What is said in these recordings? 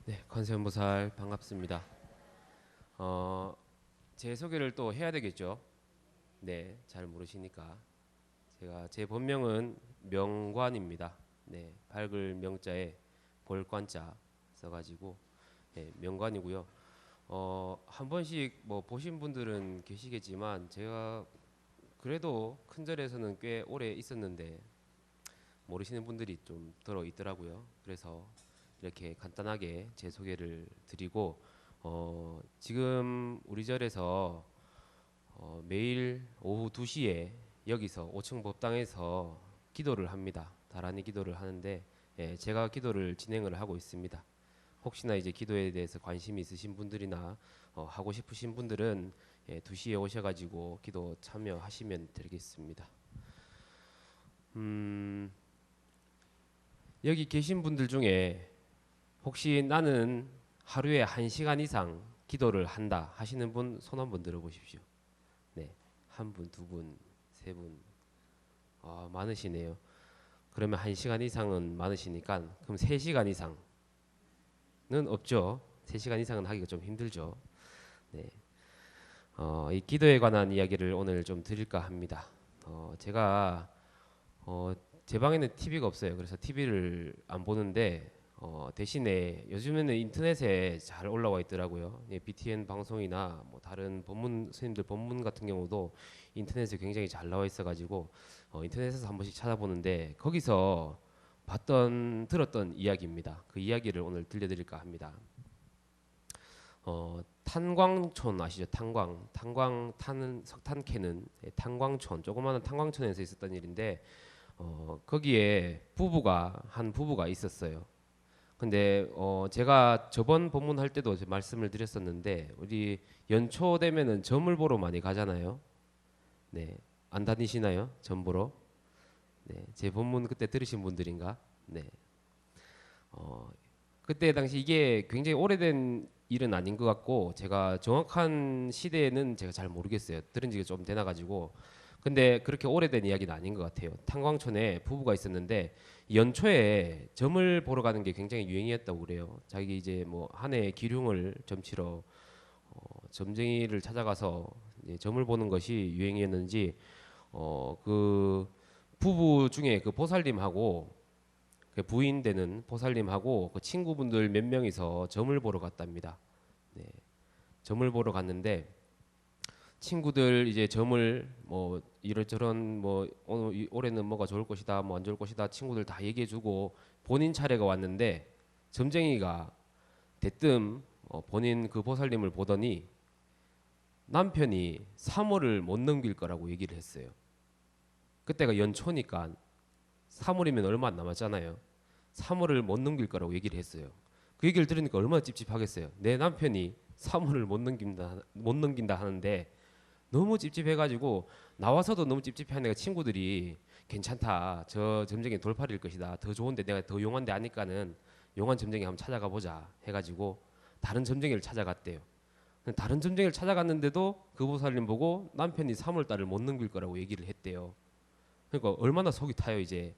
네, 관세음보살 반갑습니다. 어, 제 소개를 또 해야 되겠죠? 네, 잘 모르시니까. 제 본명은 명관입니다. 네, 밝을 명자에 볼관자 써가지고 네, 명관이고요. 한 번씩 뭐 보신 분들은 계시겠지만 제가 그래도 큰 절에서는 꽤 오래 있었는데 모르시는 분들이 좀 들어 있더라고요. 그래서 이렇게 간단하게 제 소개를 드리고 지금 우리 절에서 매일 오후 2시에 여기서 5층 법당에서 기도를 합니다. 다란히 기도를 하는데 제가 기도를 진행을 하고 있습니다. 혹시나 이제 기도에 대해서 관심이 있으신 분들이나 하고 싶으신 분들은 2시에 오셔가지고 기도 참여하시면 되겠습니다. 음, 여기 계신 분들 중에 혹시 나는 하루에 1시간 이상 기도를 한다 하시는 분 손 한번 들어보십시오. 네, 한 분, 두 분, 세 분, 많으시네요. 그러면 1시간 이상은 많으시니까 그럼 3시간 이상은 없죠. 3시간 이상은 하기가 좀 힘들죠. 네, 이 기도에 관한 이야기를 오늘 좀 드릴까 합니다. 제가 어, 제 방에는 TV가 없어요. 그래서 TV를 안 보는데 대신에 요즘에는 인터넷에 잘 올라와 있더라고요. 예, BTN 방송이나 뭐 다른 법문 스님들 법문 같은 경우도 인터넷에 굉장히 잘 나와 있어가지고 인터넷에서 한 번씩 찾아보는데 거기서 들었던 이야기입니다. 그 이야기를 오늘 들려드릴까 합니다. 탄광촌 아시죠? 탄광 타는 석탄 캐는 탄광촌 조그마한 탄광촌에서 있었던 일인데 거기에 한 부부가 있었어요. 근데 제가 저번 법문할 때도 말씀을 드렸었는데 우리 연초 되면은 점을 보러 많이 가잖아요. 네, 안 다니시나요? 점 보러? 네, 제 법문 그때 들으신 분들인가? 네, 어, 그때 당시 이게 굉장히 오래된 일은 아닌 것 같고 제가 정확한 시대는 제가 잘 모르겠어요. 들은 지가 좀 되나 가지고. 근데 그렇게 오래된 이야기는 아닌 것 같아요. 탄광촌에 부부가 있었는데 연초에 점을 보러 가는 게 굉장히 유행이었다고 그래요. 자기 이제 뭐 한 해 기륭을 점치러 점쟁이를 찾아가서 이제 점을 보는 것이 유행이었는지 그 부부 중에 그 보살님하고 그 부인 되는 보살님하고 그 친구분들 몇 명이서 점을 보러 갔답니다. 네, 점을 보러 갔는데 친구들 이제 점을 뭐 이런저런 뭐 오늘 올해는 뭐가 좋을 것이다 뭐 안 좋을 것이다 친구들 다 얘기해주고 본인 차례가 왔는데 점쟁이가 대뜸 본인 그 보살님을 보더니 남편이 3월을 못 넘길 거라고 얘기를 했어요. 그때가 연초니까 3월이면 얼마 안 남았잖아요. 3월을 못 넘길 거라고 얘기를 했어요. 그 얘기를 들으니까 얼마나 찝찝하겠어요. 내 남편이 3월을 못 넘긴다 하는데 너무 찝찝해가지고 나와서도 너무 찝찝해하니까 친구들이 괜찮다. 저 점쟁이 돌팔일 것이다. 더 좋은데 내가 더 용한 데 아니까는 용한 점쟁이 한번 찾아가 보자 해가지고 다른 점쟁이를 찾아갔대요. 다른 점쟁이를 찾아갔는데도 그 보살님 보고 남편이 3월 달을 못 넘길 거라고 얘기를 했대요. 그러니까 얼마나 속이 타요 이제.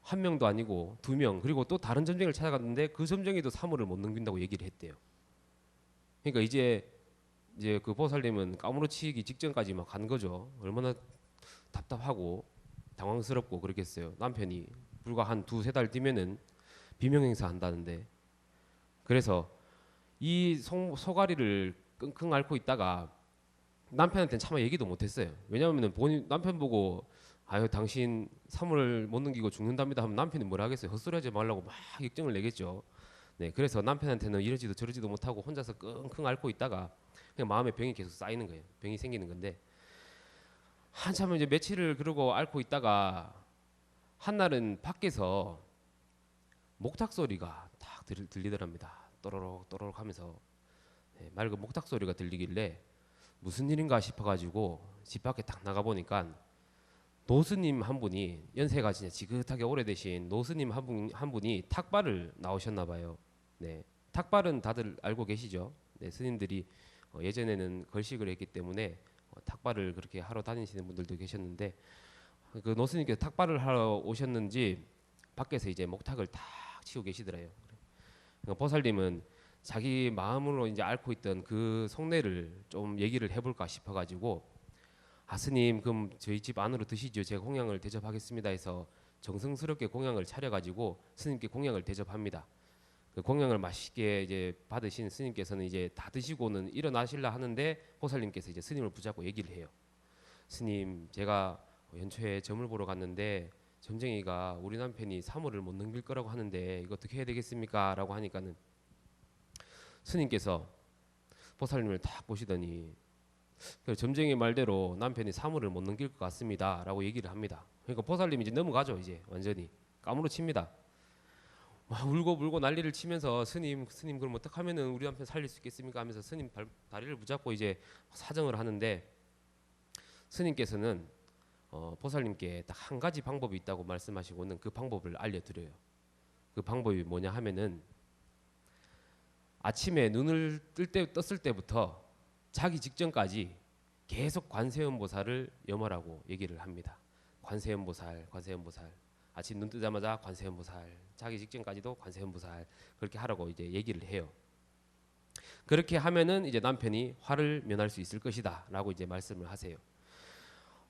한 명도 아니고 두 명 그리고 또 다른 점쟁이를 찾아갔는데 그 점쟁이도 3월을 못 넘긴다고 얘기를 했대요. 그러니까 이제 그 보살님은 까무러치기 직전까지 막 간 거죠. 얼마나 답답하고 당황스럽고 그랬겠어요. 남편이 불과 한 두세 달 뒤면은 비명행사 한다는데 그래서 이 소가리를 끙끙 앓고 있다가 남편한테는 차마 얘기도 못했어요. 왜냐하면 본인 남편 보고 아유 당신 3월 못 넘기고 죽는답니다 하면 남편이 뭐라 하겠어요. 헛소리하지 말라고 막 역정을 내겠죠. 네, 그래서 남편한테는 이러지도 저러지도 못하고 혼자서 끙끙 앓고 있다가 그냥 마음에 병이 계속 쌓이는 거예요. 병이 생기는 건데 한참 이제 며칠을 그러고 앓고 있다가 한날은 밖에서 목탁 소리가 딱 들리더랍니다. 또로록 또로록 하면서 네, 맑은 목탁 소리가 들리길래 무슨 일인가 싶어가지고 집 밖에 딱 나가 보니까 노스님 한 분이 연세가 진짜 지긋하게 오래되신 노스님 한 분이 탁발을 나오셨나 봐요. 네, 탁발은 다들 알고 계시죠? 네, 스님들이 예전에는 걸식을 했기 때문에 탁발을 그렇게 하러 다니시는 분들도 계셨는데 그 노스님께서 탁발을 하러 오셨는지 밖에서 이제 목탁을 탁 치고 계시더래요. 그러니까 보살님은 자기 마음으로 이제 앓고 있던 그 속내를 좀 얘기를 해볼까 싶어가지고, 아 스님 그럼 저희 집 안으로 드시죠. 제가 공양을 대접하겠습니다 해서 정성스럽게 공양을 차려가지고 스님께 공양을 대접합니다. 그 공양을 맛있게 이제 받으신 스님께서는 이제 다 드시고는 일어나실라 하는데 보살님께서 이제 스님을 붙잡고 얘기를 해요. 스님, 제가 연초에 점을 보러 갔는데 점쟁이가 우리 남편이 사모를 못 넘길 거라고 하는데 이거 어떻게 해야 되겠습니까? 라고 하니까는 스님께서 보살님을 딱 보시더니 점쟁이 말대로 남편이 사모를 못 넘길 것 같습니다 라고 얘기를 합니다. 그러니까 보살님이 이제 넘어가죠. 이제 완전히 까무러칩니다. 막 울고 불고 난리를 치면서 스님 그럼 어떻게 하면은 우리 남편 살릴 수 있겠습니까 하면서 스님 다리를 붙잡고 이제 사정을 하는데, 스님께서는 보살님께 딱 한 가지 방법이 있다고 말씀하시고는 그 방법을 알려드려요. 그 방법이 뭐냐 하면은 아침에 눈을 떴을 때부터 자기 직전까지 계속 관세음보살을 염하라고 얘기를 합니다. 관세음보살 아침 눈 뜨자마자 관세음보살, 자기 직전까지도 관세음보살, 그렇게 하라고 이제 얘기를 해요. 그렇게 하면은 이제 남편이 화를 면할 수 있을 것이다라고 이제 말씀을 하세요.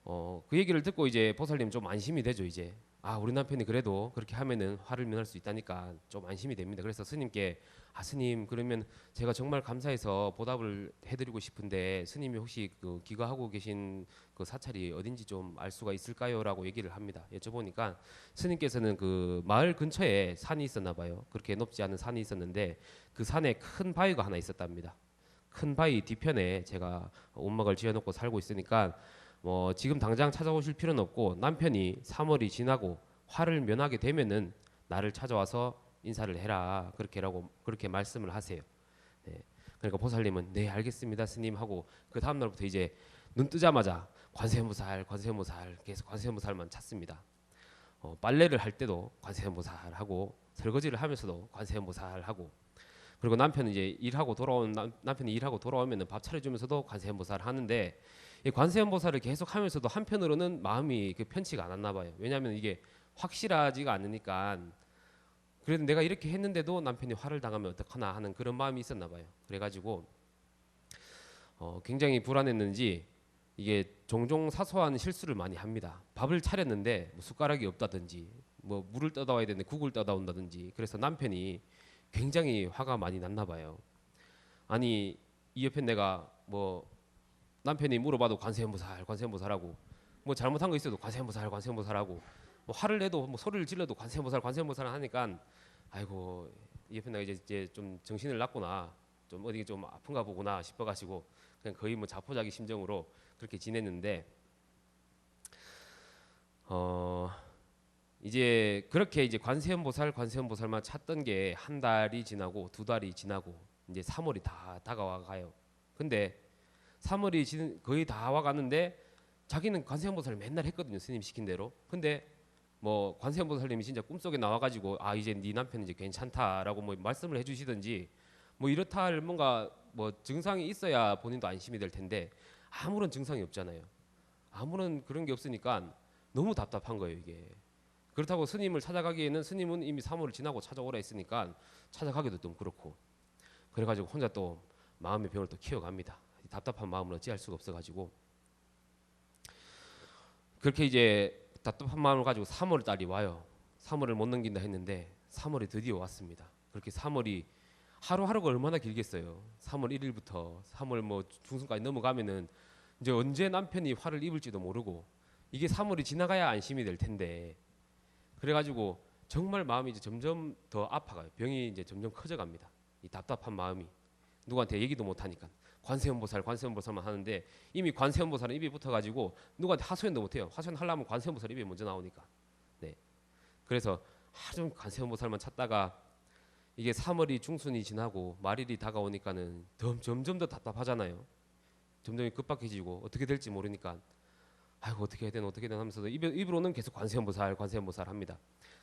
그 얘기를 듣고 이제 보살님 좀 안심이 되죠. 이제 아 우리 남편이 그래도 그렇게 하면은 화를 면할 수 있다니까 좀 안심이 됩니다. 그래서 스님께 아 스님 그러면 제가 정말 감사해서 보답을 해드리고 싶은데 스님이 혹시 그 기거하고 계신 그 사찰이 어딘지 좀 알 수가 있을까요?라고 얘기를 합니다. 여쭤보니까 스님께서는 그 마을 근처에 산이 있었나 봐요. 그렇게 높지 않은 산이 있었는데 그 산에 큰 바위가 하나 있었답니다. 큰 바위 뒤편에 제가 온막을 지어놓고 살고 있으니까 뭐 지금 당장 찾아오실 필요는 없고 남편이 3월이 지나고 화를 면하게 되면은 나를 찾아와서 인사를 해라 그렇게 말씀을 하세요. 네. 그러니까 보살님은 네 알겠습니다 스님 하고 그 다음 날부터 이제 눈 뜨자마자 관세음보살 계속 관세음보살만 찾습니다. 빨래를 할 때도 관세음보살 하고 설거지를 하면서도 관세음보살 하고, 그리고 남편은 이제 남편이 일하고 돌아오면은 밥 차려주면서도 관세음보살 하는데, 이 관세음보살을 계속 하면서도 한편으로는 마음이 편치가 않았나 봐요. 왜냐하면 이게 확실하지가 않으니까. 그래도 내가 이렇게 했는데도 남편이 화를 당하면 어떡하나 하는 그런 마음이 있었나 봐요. 그래가지고 굉장히 불안했는지 이게 종종 사소한 실수를 많이 합니다. 밥을 차렸는데 뭐 숟가락이 없다든지 뭐 물을 떠다 와야 되는데 국을 떠다 온다든지, 그래서 남편이 굉장히 화가 많이 났나 봐요. 아니 이 옆에 내가 뭐 남편이 물어봐도 관세음보살하고 뭐 잘못한 거 있어도 관세음보살하고 뭐 화를 내도 뭐 소리를 질러도 관세음보살 하니까 아이고 이 옆에 내가 이제 좀 정신을 놨구나, 좀 어디 좀 아픈가 보구나 싶어가지고 그냥 거의 뭐 자포자기 심정으로 그렇게 지냈는데, 이제 그렇게 이제 관세음보살만 찾던 게 한 달이 지나고 두 달이 지나고 이제 3월이 다 다가와 가요. 근데 3월이 거의 다 와가는데 자기는 관세음보살을 맨날 했거든요. 스님 시킨 대로. 근데 뭐 관세음보살님이 진짜 꿈속에 나와가지고 아 이제 네 남편 이제 괜찮다라고 뭐 말씀을 해주시든지 뭐 이렇다 할 뭔가 뭐 증상이 있어야 본인도 안심이 될 텐데 아무런 증상이 없잖아요. 아무런 그런 게 없으니까 너무 답답한 거예요 이게. 그렇다고 스님을 찾아가기에는 스님은 이미 3월을 지나고 찾아오라 했으니까 찾아가기도 좀 그렇고, 그래가지고 혼자 또 마음의 병을 또 키워갑니다. 답답한 마음을 어찌할 수가 없어가지고 그렇게 이제 답답한 마음을 가지고 3월 달이 와요. 3월을 못 넘긴다 했는데 3월이 드디어 왔습니다. 그렇게 3월이 하루하루가 얼마나 길겠어요. 3월 1일부터 3월 뭐 중순까지 넘어가면은 이제 언제 남편이 화를 입을지도 모르고 이게 3월이 지나가야 안심이 될 텐데, 그래가지고 정말 마음이 이제 점점 더 아파가요. 병이 이제 점점 커져갑니다. 이 답답한 마음이 누구한테 얘기도 못하니까 관세음보살만 하는데 이미 관세음보살은 입에 붙어가지고 누구한테 하소연도 못해요. 하소연 하려면 관세음보살 입에 먼저 나오니까. 네. 그래서 하루 종일 관세음보살만 찾다가 이게 3월이 중순이 지나고 말일이 다가오니까는 점점 더 답답하잖아요. 점점 급박해지고 어떻게 될지 모르니까 아이고 어떻게 해야 되나 하면서도 입으로는 계속 관세음보살 합니다.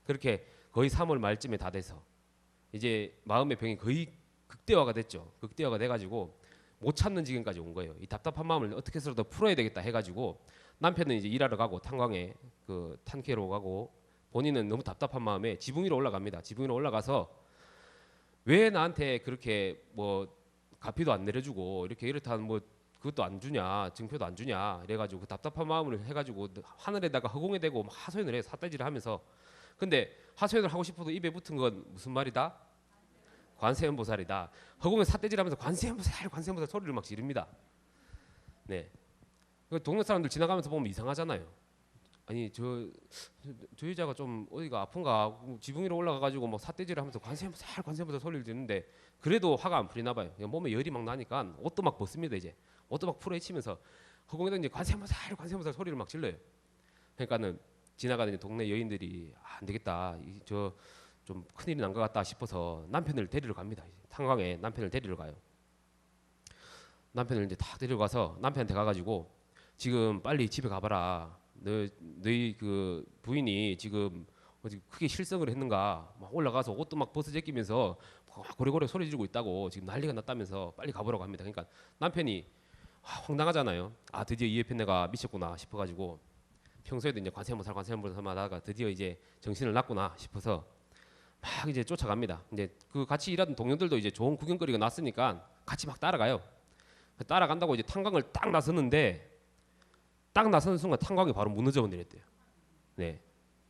그렇게 거의 3월 말쯤에 다 돼서 이제 마음의 병이 거의 극대화가 됐죠. 극대화가 돼가지고 못 참는 지경까지 온 거예요. 이 답답한 마음을 어떻게 해서라도 풀어야 되겠다 해가지고 남편은 이제 일하러 가고 탄광에 그 탄캐로 가고 본인은 너무 답답한 마음에 지붕 위로 올라갑니다. 지붕 위로 올라가서 왜 나한테 그렇게 뭐 가피도 안 내려주고 이렇게 이렇다 뭐 그것도 안 주냐 증표도 안 주냐 이래가지고 그 답답한 마음을 해가지고 하늘에다가 허공에 대고 막 하소연을 해 삿대질을 하면서. 근데 하소연을 하고 싶어도 입에 붙은 건 무슨 말이다? 관세음보살이다. 허공에 삿대질하면서 관세음보살 관세음보살 소리를 막 지릅니다. 네. 그 동네 사람들 지나가면서 보면 이상하잖아요. 아니 저 여자가 좀 어디가 아픈가 지붕 위로 올라가가지고 막 삿대질을 하면서 관세음보살 관세음보살 소리를 지르는데 그래도 화가 안 풀리나 봐요. 그냥 몸에 열이 막 나니까 옷도 막 벗습니다. 이제 옷도 막 풀어헤치면서 허공에다 이제 관세음보살 관세음보살 소리를 막 질러요. 그러니까는 지나가는 동네 여인들이 안 되겠다. 저 좀 큰일이 난 것 같다 싶어서 남편을 데리러 갑니다. 탄광에 남편을 데리러 가요. 남편을 이제 탁 데리러 가서 남편한테 가가지고 지금 빨리 집에 가봐라. 너희 그 부인이 지금 어디 크게 실성을 했는가? 막 올라가서 옷도 막 벗어 제끼면서 막 고래고래 소리 지르고 있다고 지금 난리가 났다면서 빨리 가보라고 합니다. 그러니까 남편이 황당하잖아요. 아 드디어 이 옆에 내가 미쳤구나 싶어가지고 평소에도 이제 관세음보살 하다가 드디어 이제 정신을 놨구나 싶어서 막 이제 쫓아갑니다. 이제 그 같이 일하던 동료들도 이제 좋은 구경거리가 났으니까 같이 막 따라가요. 따라간다고 이제 탄광을 딱 나섰는데 딱 나서는 순간 탄광이 바로 무너져 내렸대요. 네.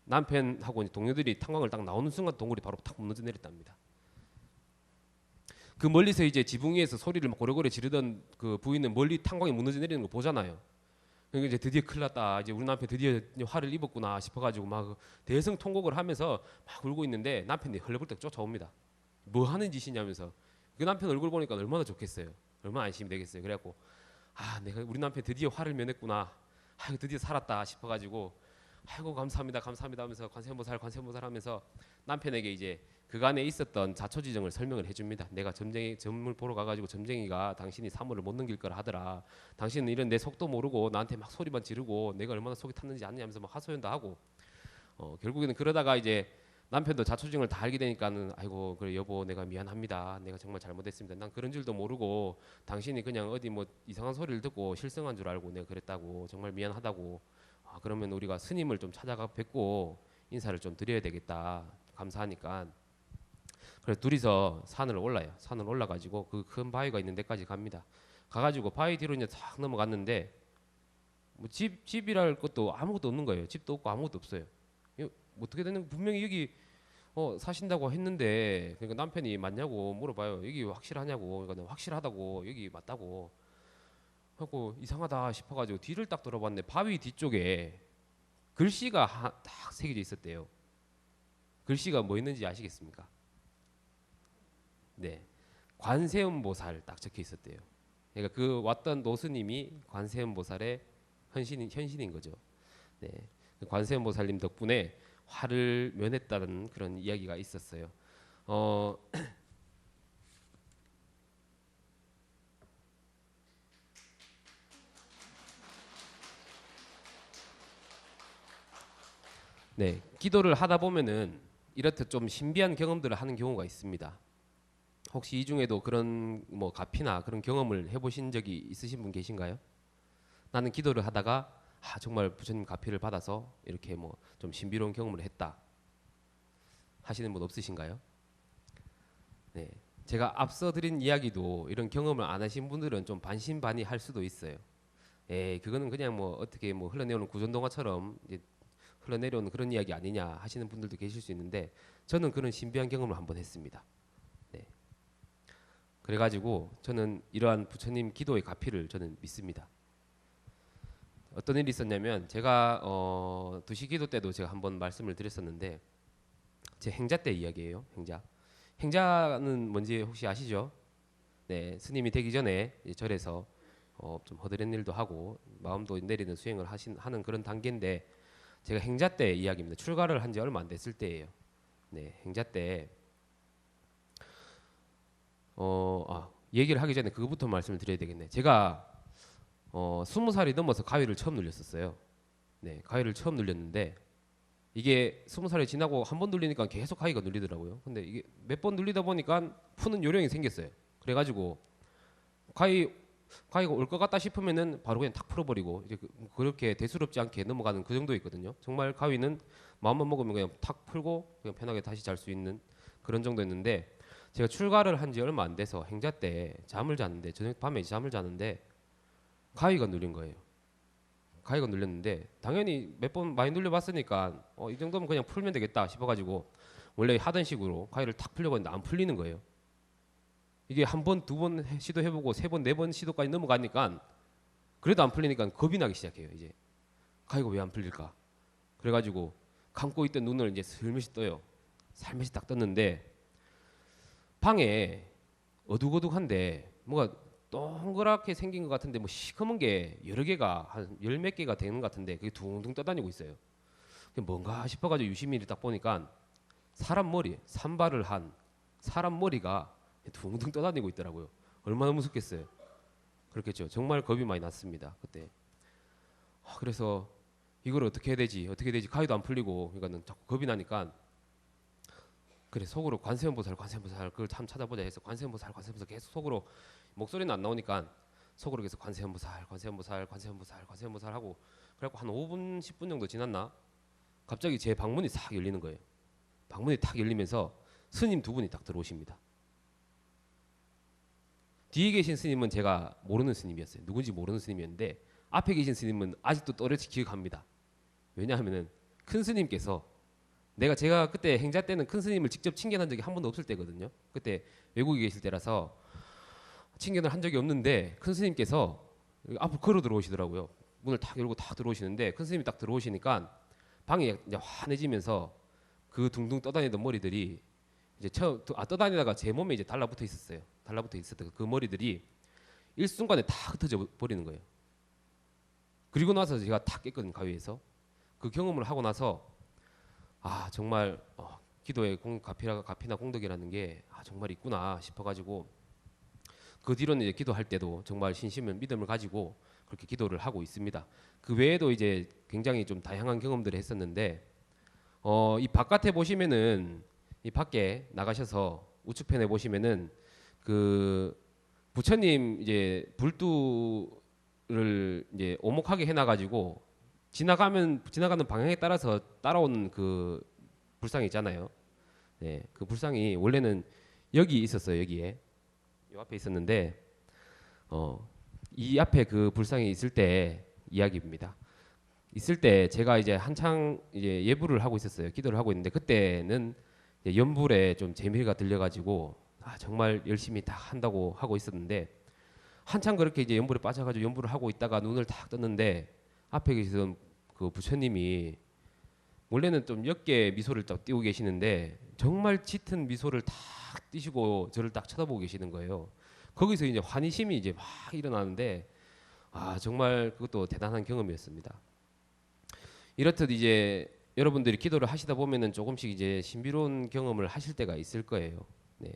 남편하고 이제 동료들이 탄광을 딱 나오는 순간 동굴이 바로 탁 무너져 내렸답니다. 그 멀리서 이제 지붕 위에서 소리를 막 고래고래 지르던 그 부인은 멀리 탄광이 무너져 내리는 거 보잖아요. 그러니까 이제 드디어 큰일 났다. 이제 우리 남편 드디어 화를 입었구나 싶어가지고 막 대성통곡을 하면서 막 울고 있는데 남편이 헐레벌떡 쫓아옵니다. 뭐 하는 짓이냐면서. 그 남편 얼굴 보니까 얼마나 좋겠어요. 얼마나 안심이 되겠어요. 그래갖고 아 내가 우리 남편 드디어 화를 면했구나. 아이고 드디어 살았다 싶어가지고 아이고 감사합니다 감사합니다 하면서 관세음보살 하면서 남편에게 이제 그간에 있었던 자초지정을 설명을 해줍니다. 내가 점을 보러 가가지고 점쟁이가 당신이 사물을 못 넘길 거라 하더라. 당신은 이런 내 속도 모르고 나한테 막 소리만 지르고 내가 얼마나 속이 탔는지 아느냐면서 막 하소연도 하고 결국에는 그러다가 이제 남편도 자초지정을 다 알게 되니까는 아이고 그래 여보 내가 미안합니다. 내가 정말 잘못했습니다. 난 그런 줄도 모르고 당신이 그냥 어디 뭐 이상한 소리를 듣고 실성한 줄 알고 내가 그랬다고 정말 미안하다고. 아 그러면 우리가 스님을 좀 찾아가 뵙고 인사를 좀 드려야 되겠다. 감사하니까. 그래서 둘이서 산을 올라요. 산을 올라가지고 그 큰 바위가 있는 데까지 갑니다. 가가지고 바위 뒤로 이제 탁 넘어갔는데 뭐 집이랄 것도 아무것도 없는 거예요. 집도 없고 아무것도 없어요. 이거 어떻게 되는 분명히 여기 사신다고 했는데 그러니까 남편이 맞냐고 물어봐요. 여기 확실하냐고. 그러니까 확실하다고 여기 맞다고 하고 이상하다 싶어가지고 뒤를 딱 돌아봤는데 바위 뒤쪽에 글씨가 딱 새겨져 있었대요. 글씨가 뭐 있는지 아시겠습니까? 네, 관세음보살 딱 적혀 있었대요. 그러니까 그 왔던 노스님이 관세음보살의 현신인 거죠. 네, 그 관세음보살님 덕분에 화를 면했다는 그런 이야기가 있었어요. 어, 네, 기도를 하다 보면은 이렇듯 좀 신비한 경험들을 하는 경우가 있습니다. 혹시 이 중에도 그런 뭐 가피나 그런 경험을 해보신 적이 있으신 분 계신가요? 나는 기도를 하다가 정말 부처님 가피를 받아서 이렇게 뭐 좀 신비로운 경험을 했다 하시는 분 없으신가요? 네, 제가 앞서 드린 이야기도 이런 경험을 안 하신 분들은 좀 반신반의할 수도 있어요. 그거는 그냥 뭐 어떻게 뭐 흘러내오는 구전동화처럼 이제 흘러내려오는 그런 이야기 아니냐 하시는 분들도 계실 수 있는데 저는 그런 신비한 경험을 한번 했습니다. 네. 그래가지고 저는 이러한 부처님 기도의 가피를 저는 믿습니다. 어떤 일이 있었냐면 제가 두시 기도 때도 제가 한번 말씀을 드렸었는데 제 행자 때 이야기예요. 행자는 뭔지 혹시 아시죠? 네, 스님이 되기 전에 이제 절에서 좀 허드렛 일도 하고 마음도 내리는 수행을 하는 그런 단계인데 제가 행자 때 이야기입니다. 출가를 한 지 얼마 안 됐을 때예요. 네, 행자 때 얘기를 하기 전에 그거부터 말씀을 드려야 되겠네. 제가 20살이 넘어서 가위를 처음 눌렸었어요. 네, 가위를 처음 눌렸는데 이게 20살이 지나고 한 번 눌리니까 계속 가위가 눌리더라고요. 근데 이게 몇 번 눌리다 보니까 푸는 요령이 생겼어요. 그래가지고 가위가 올 것 같다 싶으면은 바로 그냥 탁 풀어버리고 이제 그렇게 대수롭지 않게 넘어가는 그 정도 있거든요. 정말 가위는 마음만 먹으면 그냥 탁 풀고 그냥 편하게 다시 잘 수 있는 그런 정도였는데 제가 출가를 한 지 얼마 안 돼서 행자 때 잠을 잤는데 저녁 밤에 잠을 자는데 가위가 눌린 거예요. 가위가 눌렸는데 당연히 몇 번 많이 눌려봤으니까 이 정도면 그냥 풀면 되겠다 싶어가지고 원래 하던 식으로 가위를 탁 풀려고 했는데 안 풀리는 거예요. 이게 한 번, 두 번 시도해보고 세 번, 네 번 시도까지 넘어가니까 그래도 안 풀리니까 겁이 나기 시작해요. 이제 가위가 왜 안 풀릴까? 그래가지고 감고 있던 눈을 이제 슬며시 떠요. 살며시 딱 떴는데 방에 어둑어둑한데 뭐가 동그랗게 생긴 것 같은데 뭐 시커먼 게 여러 개가 한 열 몇 개가 되는 것 같은데 그게 둥둥 떠다니고 있어요. 그게 뭔가 싶어가지고 유심히 딱 보니까 사람 머리, 산발을 한 사람 머리가 둥둥 떠다니고 있더라고요. 얼마나 무섭겠어요. 그렇겠죠. 정말 겁이 많이 났습니다. 그때. 그래서 이걸 어떻게 해야 되지? 어떻게 되지? 가위도 안 풀리고 그러니까는 자꾸 겁이 나니까 그래 속으로 관세음보살 그걸 참 찾아보자 해서 관세음보살 계속 속으로 목소리는 안 나오니까 속으로 계속 관세음보살 하고 그래갖고 한 5분 10분 정도 지났나 갑자기 제 방문이 싹 열리는 거예요. 방문이 탁 열리면서 스님 두 분이 딱 들어오십니다. 뒤에 계신 스님은 제가 모르는 스님이었어요. 누군지 모르는 스님이었는데 앞에 계신 스님은 아직도 또렷이 기억합니다. 왜냐하면은 큰 스님께서 제가 그때 행자 때는 큰 스님을 직접 칭견한 적이 한 번도 없을 때거든요. 그때 외국에 계실 때라서 칭견을 한 적이 없는데 큰 스님께서 앞으로 걸어 들어오시더라고요. 문을 탁 열고 다 들어오시는데 큰 스님이 딱 들어오시니까 방이 이제 환해지면서 그 둥둥 떠다니던 머리들이 이제 떠다니다가 제 몸에 이제 달라붙어 있었어요. 달라붙어 있었던 그 머리들이 일순간에 다 흩어져 버리는 거예요. 그리고 나서 제가 탁 깼거든요. 가위에서. 그 경험을 하고 나서 정말 기도의 가피나 공덕이라는 게 정말 있구나 싶어가지고 그 뒤로는 이제 기도할 때도 정말 신심을 믿음을 가지고 그렇게 기도를 하고 있습니다. 그 외에도 이제 굉장히 좀 다양한 경험들을 했었는데 이 바깥에 보시면은 이 밖에 나가셔서 우측편에 보시면은 그 부처님 이제 불두를 이제 오목하게 해놔가지고 지나가는 방향에 따라서 따라오는 그 불상이 있잖아요. 네, 그 불상이 원래는 여기 있었어요. 여기에 이 앞에 있었는데 이 앞에 그 불상이 있을 때 이야기입니다. 있을 때 제가 이제 한창 이제 예불을 하고 있었어요. 기도를 하고 있는데 그때는 연불에 좀 재미가 들려가지고 정말 열심히 다 한다고 하고 있었는데 한창 그렇게 이제 연불에 빠져가지고 연불을 하고 있다가 눈을 탁 떴는데 앞에 계시던 그 부처님이 원래는 좀 옅게 미소를 딱 띄고 계시는데 정말 짙은 미소를 탁 띄시고 저를 딱 쳐다보고 계시는 거예요. 거기서 이제 환희심이 이제 막 일어나는데 정말 그것도 대단한 경험이었습니다. 이렇듯 이제 여러분들이 기도를 하시다 보면은 조금씩 이제 신비로운 경험을 하실 때가 있을 거예요. 네.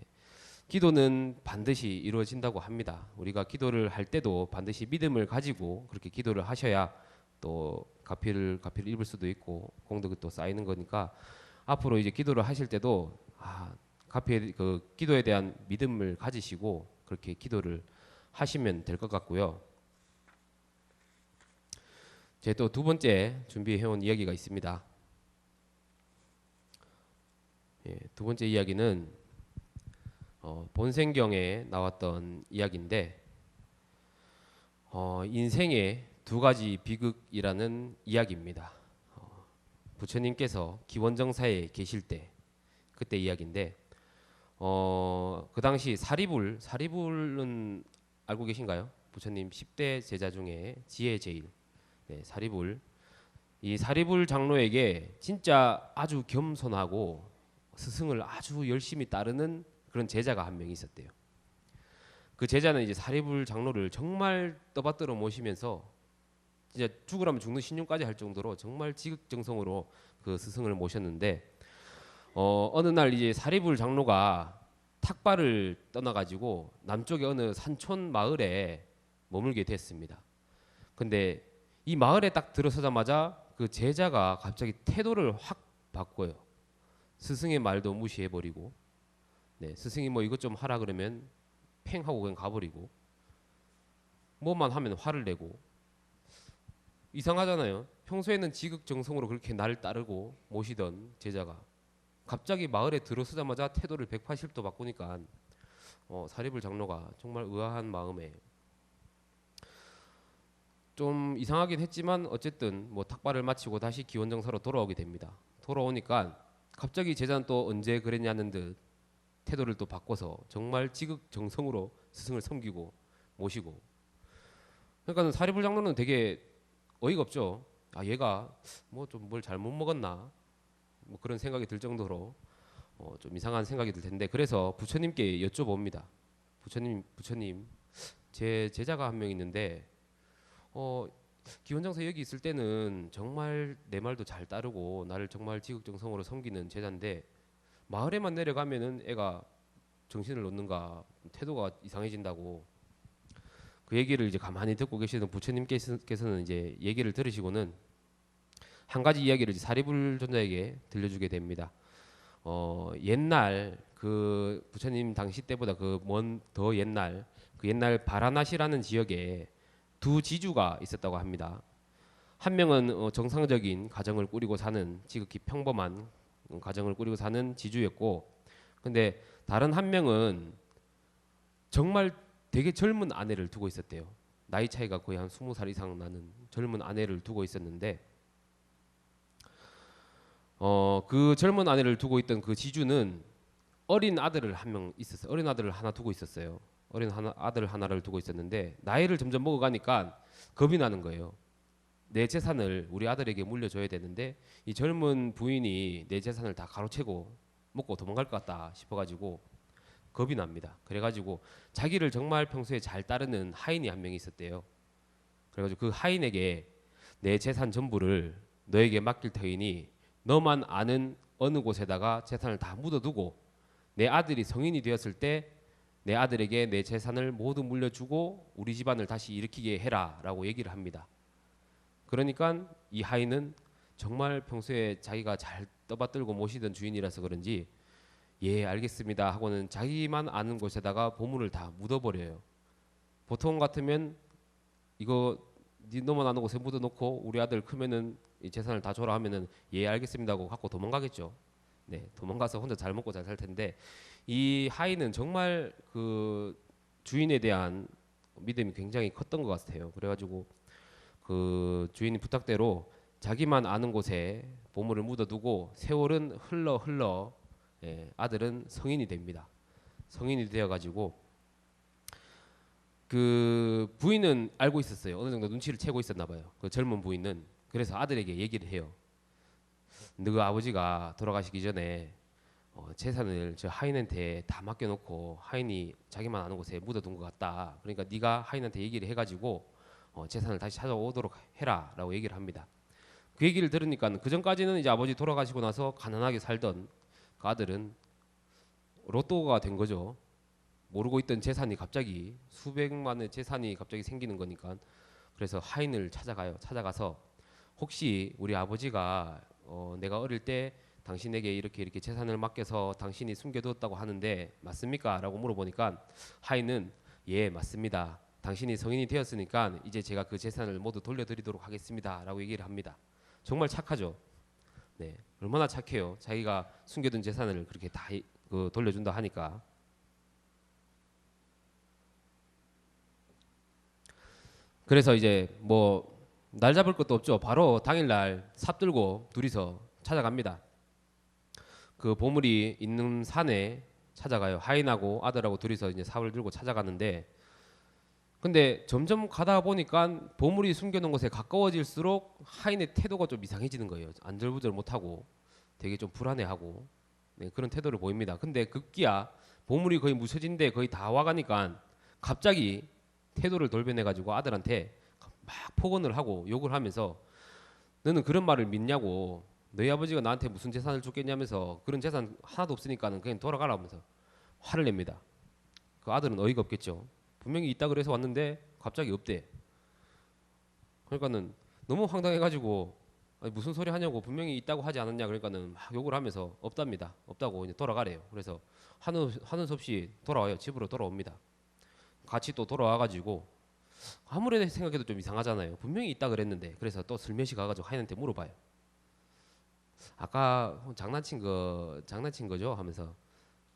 기도는 반드시 이루어진다고 합니다. 우리가 기도를 할 때도 반드시 믿음을 가지고 그렇게 기도를 하셔야 또 가피를 입을 수도 있고 공덕이 또 쌓이는 거니까 앞으로 이제 기도를 하실 때도 가피의 그 기도에 대한 믿음을 가지시고 그렇게 기도를 하시면 될 것 같고요. 제 또 두 번째 준비해온 이야기가 있습니다. 두 번째 이야기는 본생경에 나왔던 이야기인데 인생의 두 가지 비극이라는 이야기입니다. 부처님께서 기원정사에 계실 때 그때 이야기인데 그 당시 사리불은 알고 계신가요? 부처님 10대 제자 중에 지혜 제일 사리불. 이 사리불 장로에게 진짜 아주 겸손하고 스승을 아주 열심히 따르는 그런 제자가 한 명 있었대요. 그 제자는 이제 사리불 장로를 정말 떠받들어 모시면서 진짜 죽으라면 죽는 신용까지 할 정도로 정말 지극정성으로 그 스승을 모셨는데 어느 날 이제 사리불 장로가 탁발을 떠나가지고 남쪽의 어느 산촌 마을에 머물게 됐습니다. 근데 이 마을에 딱 들어서자마자 그 제자가 갑자기 태도를 확 바꿔요. 스승의 말도 무시해버리고 스승이 뭐 이것 좀 하라 그러면 팽 하고 그냥 가버리고 뭐만 하면 화를 내고 이상하잖아요. 평소에는 지극정성으로 그렇게 나를 따르고 모시던 제자가 갑자기 마을에 들어서자마자 태도를 180도 바꾸니까 사리불 장로가 정말 의아한 마음에 좀 이상하긴 했지만 어쨌든 뭐 탁발을 마치고 다시 기원정사로 돌아오게 됩니다. 돌아오니까 갑자기 제자는 또 언제 그랬냐는 듯 태도를 또 바꿔서 정말 지극정성으로 스승을 섬기고 모시고, 그러니까 사리불 장로는 되게 어이가 없죠. 아, 얘가 뭐 좀 뭘 잘못 먹었나 뭐 그런 생각이 들 정도로 좀 이상한 생각이 들 텐데, 그래서 부처님께 여쭤봅니다. 부처님, 제 제자가 한 명 있는데 기원장사 여기 있을 때는 정말 내 말도 잘 따르고 나를 정말 지극정성으로 섬기는 제자인데 마을에만 내려가면은 애가 정신을 놓는가 태도가 이상해진다고. 그 얘기를 이제 가만히 듣고 계시던 부처님께서는 이제 얘기를 들으시고는 한 가지 이야기를 이제 사리불 존자에게 들려주게 됩니다. 옛날 그 부처님 당시 때보다 그 먼 더 옛날 그 옛날 바라나시라는 지역에 두 지주가 있었다고 합니다. 한 명은 정상적인 가정을 꾸리고 사는 지극히 평범한 가정을 꾸리고 사는 지주였고, 근데 다른 한 명은 정말 되게 젊은 아내를 두고 있었대요. 나이 차이가 거의 한 20살 이상 나는 젊은 아내를 두고 있었는데 그 젊은 아내를 두고 있던 그 지주는 어린 아들을 한 명 있었어요. 어린 아들을 하나 두고 있었어요. 아들 하나를 두고 있었는데 나이를 점점 먹어가니까 겁이 나는 거예요. 내 재산을 우리 아들에게 물려줘야 되는데 이 젊은 부인이 내 재산을 다 가로채고 먹고 도망갈 것 같다 싶어가지고 겁이 납니다. 그래가지고 자기를 정말 평소에 잘 따르는 하인이 한 명이 있었대요. 그래가지고 그 하인에게 내 재산 전부를 너에게 맡길 터이니 너만 아는 어느 곳에다가 재산을 다 묻어두고 내 아들이 성인이 되었을 때 내 아들에게 내 재산을 모두 물려주고 우리 집안을 다시 일으키게 해라라고 얘기를 합니다. 그러니까 이 하인은 정말 평소에 자기가 잘 떠받들고 모시던 주인이라서 그런지 예 알겠습니다 하고는 자기만 아는 곳에다가 보물을 다 묻어버려요. 보통 같으면 이거 너만 아는 곳에 묻어놓고 우리 아들 크면은 이 재산을 다 줘라 하면은 예 알겠습니다 하고 갖고 도망가겠죠. 네, 도망가서 혼자 잘 먹고 잘 살 텐데 이 하인은 정말 그 주인에 대한 믿음이 굉장히 컸던 것 같아요. 그래가지고 그 주인이 부탁대로 자기만 아는 곳에 보물을 묻어두고 세월은 흘러 아들은 성인이 됩니다. 성인이 되어가지고 그 부인은 알고 있었어요. 어느 정도 눈치를 채고 있었나 봐요. 그 젊은 부인은. 그래서 아들에게 얘기를 해요. 너희 아버지가 돌아가시기 전에 재산을 저 하인한테 다 맡겨놓고 하인이 자기만 아는 곳에 묻어둔 것 같다. 그러니까 네가 하인한테 얘기를 해가지고 재산을 다시 찾아오도록 해라라고 얘기를 합니다. 그 얘기를 들으니까 그 전까지는 이제 아버지 돌아가시고 나서 가난하게 살던 그 아들은 로또가 된 거죠. 모르고 있던 재산이 갑자기 수백만의 재산이 갑자기 생기는 거니까. 그래서 하인을 찾아가요. 찾아가서 혹시 우리 아버지가 내가 어릴 때 당신에게 이렇게 재산을 맡겨서 당신이 숨겨두었다고 하는데 맞습니까? 라고 물어보니까 하인은 예 맞습니다. 당신이 성인이 되었으니까 이제 제가 그 재산을 모두 돌려드리도록 하겠습니다. 라고 얘기를 합니다. 정말 착하죠. 네, 얼마나 착해요. 자기가 숨겨둔 재산을 그렇게 다 돌려준다 하니까. 그래서 이제 뭐 날 잡을 것도 없죠. 바로 당일날 삽 들고 둘이서 찾아갑니다. 그 보물이 있는 산에 찾아가요. 하인하고 아들하고 둘이서 이제 삽을 들고 찾아가는데, 근데 점점 가다 보니까 보물이 숨겨놓은 곳에 가까워질수록 하인의 태도가 좀 이상해지는 거예요. 안절부절 못하고 되게 좀 불안해하고 네, 그런 태도를 보입니다. 근데 급기야 보물이 거의 묻혀진데 거의 다 와가니까 갑자기 태도를 돌변해가지고 아들한테 막 폭언을 하고 욕을 하면서 너는 그런 말을 믿냐고, 너희 아버지가 나한테 무슨 재산을 줬겠냐면서 그런 재산 하나도 없으니까는 그냥 돌아가라 하면서 화를 냅니다. 그 아들은 어이가 없겠죠. 분명히 있다 그래서 왔는데 갑자기 없대. 그러니까는 너무 황당해가지고 아니 무슨 소리 하냐고, 분명히 있다고 하지 않았냐. 그러니까는 막 욕을 하면서 없답니다. 없다고 이제 돌아가래요. 그래서 하는 수 없이 돌아와요. 집으로 돌아옵니다. 같이 또 돌아와가지고 아무리 생각해도 좀 이상하잖아요. 분명히 있다 그랬는데. 그래서 또 슬며시 가가지고 하인한테 물어봐요. 아까 장난친 거죠 하면서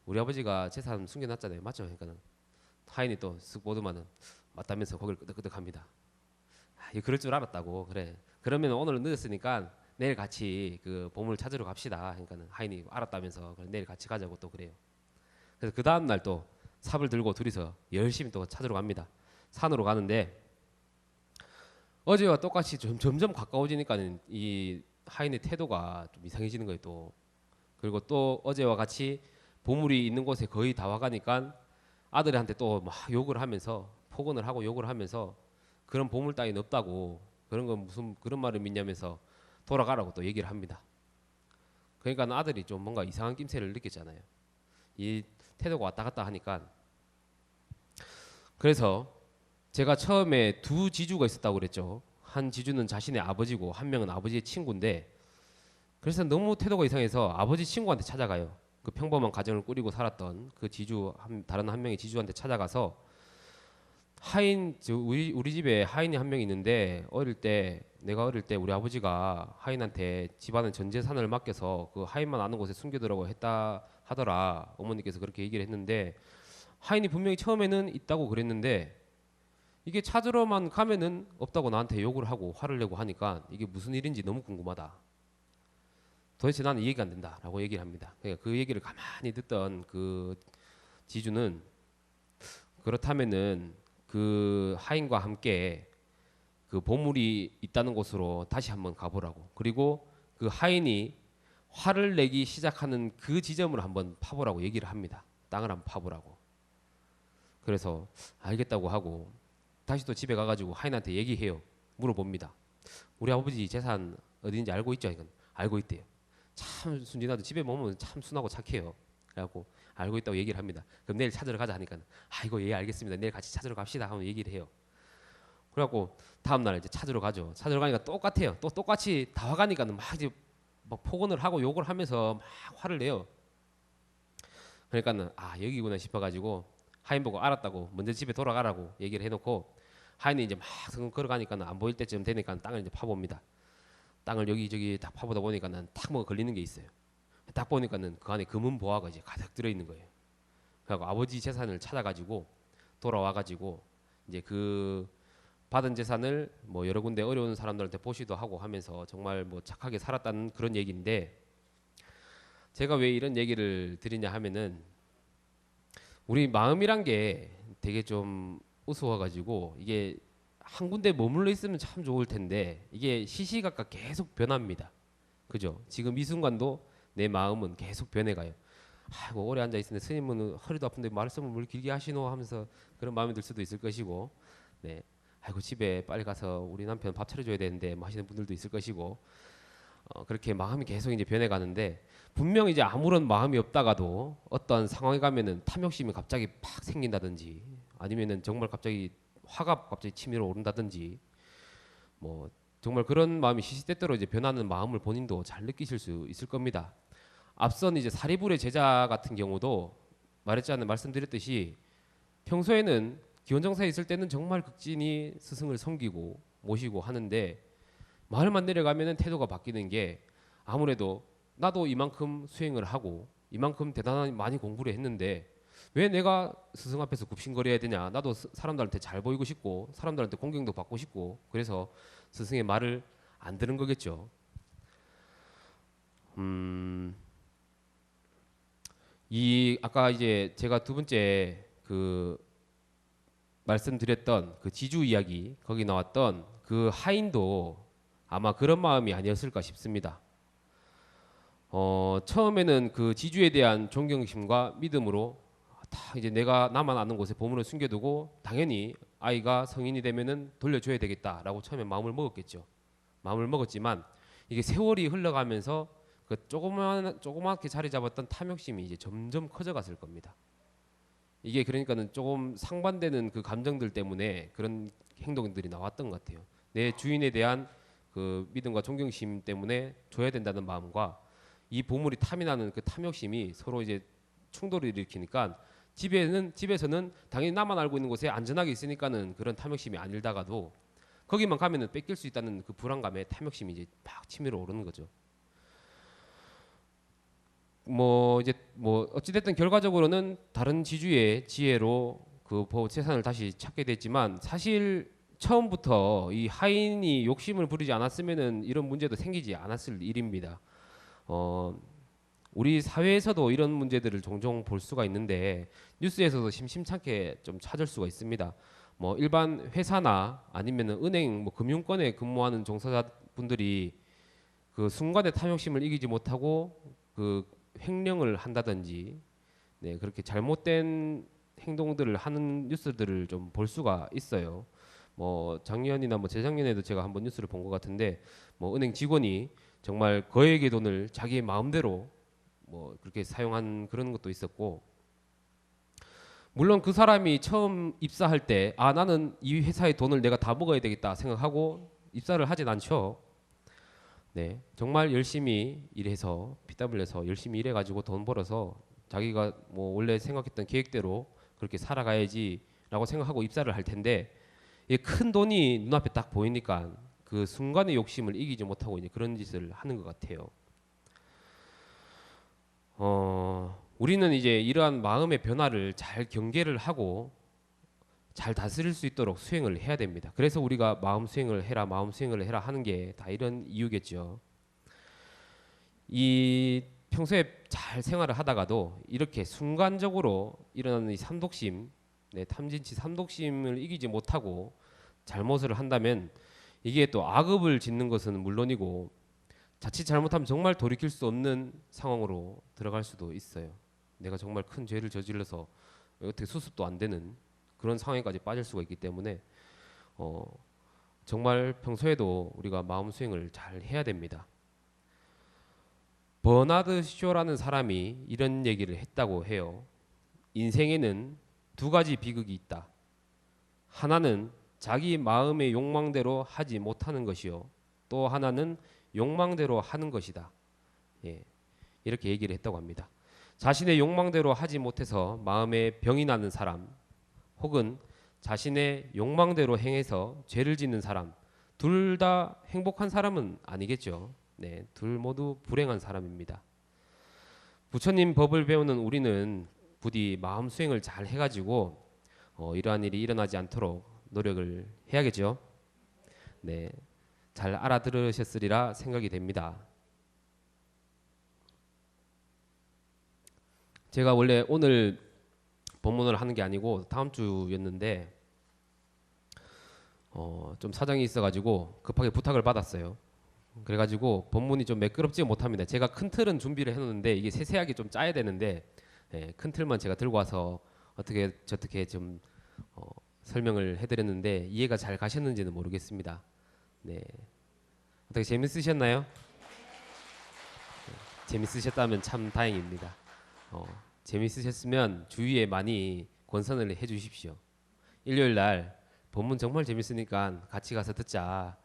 우리 아버지가 재산 숨겨놨잖아요. 맞죠? 그러니까는 하인이 또 쓱 보더만은 맞다면서 고개를 끄덕끄덕합니다. 아, 이거 그럴 줄 알았다고. 그래. 그러면 오늘 늦었으니까 내일 같이 그 보물 찾으러 갑시다. 그러니까는 하인이 알았다면서 그래, 내일 같이 가자고 또 그래요. 그래서 그 다음 날 또 삽을 들고 둘이서 열심히 또 찾으러 갑니다. 산으로 가는데 어제와 똑같이 점점 가까워지니까는 이 하인의 태도가 좀 이상해지는 거예요 또. 그리고 또 어제와 같이 보물이 있는 곳에 거의 다 와가니까 아들한테 또 막 욕을 하면서 폭언을 하고 욕을 하면서 그런 보물 따위는 없다고 그런 건 무슨 그런 말을 믿냐면서 돌아가라고 또 얘기를 합니다. 그러니까 아들이 좀 뭔가 이상한 낌새를 느꼈잖아요. 이 태도가 왔다 갔다 하니까. 그래서 제가 처음에 두 지주가 있었다고 그랬죠. 한 지주는 자신의 아버지고 한 명은 아버지의 친구인데 그래서 너무 태도가 이상해서 아버지 친구한테 찾아가요. 그 평범한 가정을 꾸리고 살았던 그 다른 한 명의 지주한테 찾아가서 우리 집에 하인이 한 명 있는데 내가 어릴 때 우리 아버지가 하인한테 집안의 전 재산을 맡겨서 그 하인만 아는 곳에 숨겨두라고 했다 하더라. 어머니께서 그렇게 얘기를 했는데 하인이 분명히 처음에는 있다고 그랬는데 이게 찾으러만 가면은 없다고 나한테 욕을 하고 화를 내고 하니까 이게 무슨 일인지 너무 궁금하다. 도대체 나는 이해가 안 된다라고 얘기를 합니다. 그러니까 그 얘기를 가만히 듣던 그 지주는 그렇다면은 그 하인과 함께 그 보물이 있다는 곳으로 다시 한번 가보라고. 그리고 그 하인이 화를 내기 시작하는 그 지점을 한번 파보라고 얘기를 합니다. 땅을 한번 파보라고. 그래서 알겠다고 하고 다시 또 집에 가가지고 하인한테 얘기해요. 물어봅니다. 우리 아버지 재산 어디인지 알고 있죠? 이건 알고 있대요. 참 순진하도 집에 오면 참 순하고 착해요. 그래갖고 알고 있다고 얘기를 합니다. 그럼 내일 찾으러 가자 하니까 아이고 예 알겠습니다. 내일 같이 찾으러 갑시다 하면 얘기를 해요. 그래갖고 다음 날 이제 찾으러 가죠. 찾으러 가니까 똑같아요. 또 똑같이 다 와가니까는 막 이제 막 폭언을 하고 욕을 하면서 막 화를 내요. 그러니까는 아 여기구나 싶어가지고 하인 보고 알았다고 먼저 집에 돌아가라고 얘기를 해놓고 하인이 이제 막 걸어가니까는 안 보일 때쯤 되니까 땅을 이제 파봅니다. 땅을 여기저기 다 파보다 보니까는 탁 뭐가 걸리는 게 있어요. 딱 보니까는 그 안에 금은 보화가 이제 가득 들어 있는 거예요. 그래서 아버지 재산을 찾아가지고 돌아와가지고 이제 그 받은 재산을 뭐 여러 군데 어려운 사람들한테 보시도 하고 하면서 정말 뭐 착하게 살았다는 그런 얘기인데 제가 왜 이런 얘기를 드리냐 하면은 우리 마음이란 게 되게 좀 우스워가지고 이게 한 군데 머물러 있으면 참 좋을 텐데 이게 시시각각 계속 변합니다. 그죠? 지금 이 순간도 내 마음은 계속 변해가요. 아이고 오래 앉아 있는데 스님은 허리도 아픈데 말씀을 뭘 길게 하시노 하면서 그런 마음이 들 수도 있을 것이고, 네, 아이고 집에 빨리 가서 우리 남편 밥 차려줘야 되는데 뭐 하시는 분들도 있을 것이고, 그렇게 마음이 계속 이제 변해가는데 분명 이제 아무런 마음이 없다가도 어떤 상황에 가면은 탐욕심이 갑자기 팍 생긴다든지 아니면은 정말 갑자기 화가 갑자기 치밀어 오른다든지 뭐 정말 그런 마음이 시시때때로 이제 변하는 마음을 본인도 잘 느끼실 수 있을 겁니다. 앞선 이제 사리불의 제자 같은 경우도 말씀드렸듯이 평소에는 기원정사에 있을 때는 정말 극진히 스승을 섬기고 모시고 하는데 마을만 내려가면은 태도가 바뀌는 게 아무래도 나도 이만큼 수행을 하고 이만큼 대단한 많이 공부를 했는데 왜 내가 스승 앞에서 굽신거려야 되냐? 나도 사람들한테 잘 보이고 싶고 사람들한테 공경도 받고 싶고 그래서 스승의 말을 안 들은 거겠죠. 이 아까 이제 제가 두 번째 그 말씀드렸던 그 지주 이야기 거기 나왔던 그 하인도 아마 그런 마음이 아니었을까 싶습니다. 처음에는 그 지주에 대한 존경심과 믿음으로 다 이제 내가 나만 아는 곳에 보물을 숨겨두고 당연히 아이가 성인이 되면은 돌려줘야 되겠다라고 처음에 마음을 먹었겠죠. 마음을 먹었지만 이게 세월이 흘러가면서 그 조그맣게 자리 잡았던 탐욕심이 이제 점점 커져갔을 겁니다. 이게 그러니까는 조금 상반되는 그 감정들 때문에 그런 행동들이 나왔던 것 같아요. 내 주인에 대한 그 믿음과 존경심 때문에 줘야 된다는 마음과 이 보물이 탐이 나는 그 탐욕심이 서로 이제 충돌을 일으키니까 집에서는 당연히 나만 알고 있는 곳에 안전하게 있으니까는 그런 탐욕심이 안 일다가도 거기만 가면은 뺏길 수 있다는 그 불안감에 탐욕심이 이제 막 치밀어 오르는 거죠. 뭐 이제 뭐 어찌됐든 결과적으로는 다른 지주의 지혜로 그 재산을 다시 찾게 됐지만 사실 처음부터 이 하인이 욕심을 부리지 않았으면은 이런 문제도 생기지 않았을 일입니다. 어, 우리 사회에서도 이런 문제들을 종종 볼 수가 있는데 뉴스에서도 심심찮게 좀 찾을 수가 있습니다. 뭐 일반 회사나 아니면은 은행 뭐 금융권에 근무하는 종사자분들이 그 순간의 탐욕심을 이기지 못하고 그 횡령을 한다든지 네, 그렇게 잘못된 행동들을 하는 뉴스들을 좀 볼 수가 있어요. 뭐 작년이나 뭐 재작년에도 제가 한번 뉴스를 본 것 같은데 뭐 은행 직원이 정말 거액의 돈을 자기 마음대로 뭐 그렇게 사용한 그런 것도 있었고 물론 그 사람이 처음 입사할 때 아 나는 이 회사의 돈을 내가 다 먹어야 되겠다 생각하고 입사를 하진 않죠. 네, 정말 열심히 일해서 피 땀 흘려서 열심히 일해가지고 돈 벌어서 자기가 뭐 원래 생각했던 계획대로 그렇게 살아가야지라고 생각하고 입사를 할 텐데 이 큰 돈이 눈앞에 딱 보이니까 그 순간의 욕심을 이기지 못하고 이제 그런 짓을 하는 것 같아요. 우리는 이제 이러한 마음의 변화를 잘 경계를 하고 잘 다스릴 수 있도록 수행을 해야 됩니다. 그래서 우리가 마음 수행을 해라, 마음 수행을 해라 하는 게 다 이런 이유겠죠. 이 평소에 잘 생활을 하다가도 이렇게 순간적으로 일어나는 이 삼독심, 네, 탐진치 삼독심을 이기지 못하고 잘못을 한다면 이게 또 악업을 짓는 것은 물론이고 자칫 잘못하면 정말 돌이킬 수 없는 상황으로 들어갈 수도 있어요. 내가 정말 큰 죄를 저질러서 어떻게 수습도 안 되는 그런 상황까지 빠질 수가 있기 때문에 정말 평소에도 우리가 마음 수행을 잘 해야 됩니다. 버나드 쇼라는 사람이 이런 얘기를 했다고 해요. 인생에는 두 가지 비극이 있다. 하나는 자기 마음의 욕망대로 하지 못하는 것이요. 또 하나는 욕망대로 하는 것이다. 예, 이렇게 얘기를 했다고 합니다. 자신의 욕망대로 하지 못해서 마음에 병이 나는 사람, 혹은 자신의 욕망대로 행해서 죄를 짓는 사람, 둘 다 행복한 사람은 아니겠죠. 네, 둘 모두 불행한 사람입니다. 부처님 법을 배우는 우리는 부디 마음 수행을 잘 해가지고 이러한 일이 일어나지 않도록 노력을 해야겠죠. 네, 잘 알아들으셨으리라 생각이 됩니다. 제가 원래 오늘 법문을 하는 게 아니고 다음 주였는데 좀 사정이 있어가지고 급하게 부탁을 받았어요. 그래가지고 법문이 좀 매끄럽지 못합니다. 제가 큰 틀은 준비를 해놓는데 이게 세세하게 좀 짜야 되는데 큰 틀만 제가 들고 와서 어떻게 저렇게 좀 설명을 해드렸는데 이해가 잘 가셨는지는 모르겠습니다. 네, 어떻게 재밌으셨나요? 재밌으셨다면 참 다행입니다. 재밌으셨으면 주위에 많이 권선을 해주십시오. 일요일 날 법문 정말 재밌으니까 같이 가서 듣자.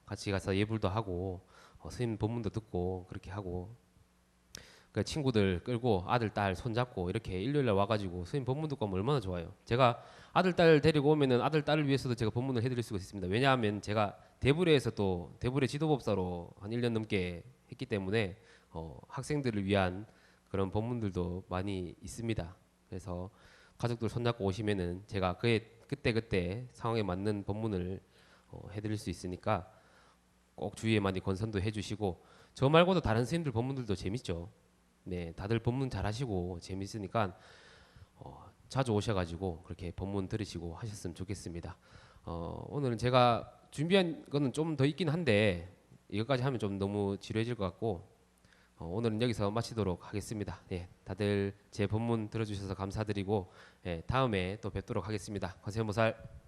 같이 가서 예불도 하고 스님 법문도 듣고 그렇게 하고 그 친구들 끌고 아들 딸 손잡고 이렇게 일요일 날 와가지고 스님 법문 듣고 하면 얼마나 좋아요. 제가 아들 딸 데리고 오면은 아들 딸을 위해서도 제가 법문을 해드릴 수가 있습니다. 왜냐하면 제가 대불에서 또 대불의 지도법사로 한 1년 넘게 했기 때문에 학생들을 위한 그런 법문들도 많이 있습니다. 그래서 가족들 손잡고 오시면은 제가 그때 상황에 맞는 법문을 해드릴 수 있으니까 꼭 주위에 많이 권선도 해주시고 저 말고도 다른 스님들 법문들도 재밌죠. 네, 다들 법문 잘하시고 재밌으니까 자주 오셔가지고 그렇게 법문 들으시고 하셨으면 좋겠습니다. 오늘은 제가 준비한 거는 좀 더 있긴 한데 이것까지 하면 좀 너무 지루해질 것 같고 오늘은 여기서 마치도록 하겠습니다. 예, 다들 제 법문 들어주셔서 감사드리고 다음에 또 뵙도록 하겠습니다. 관세음보살.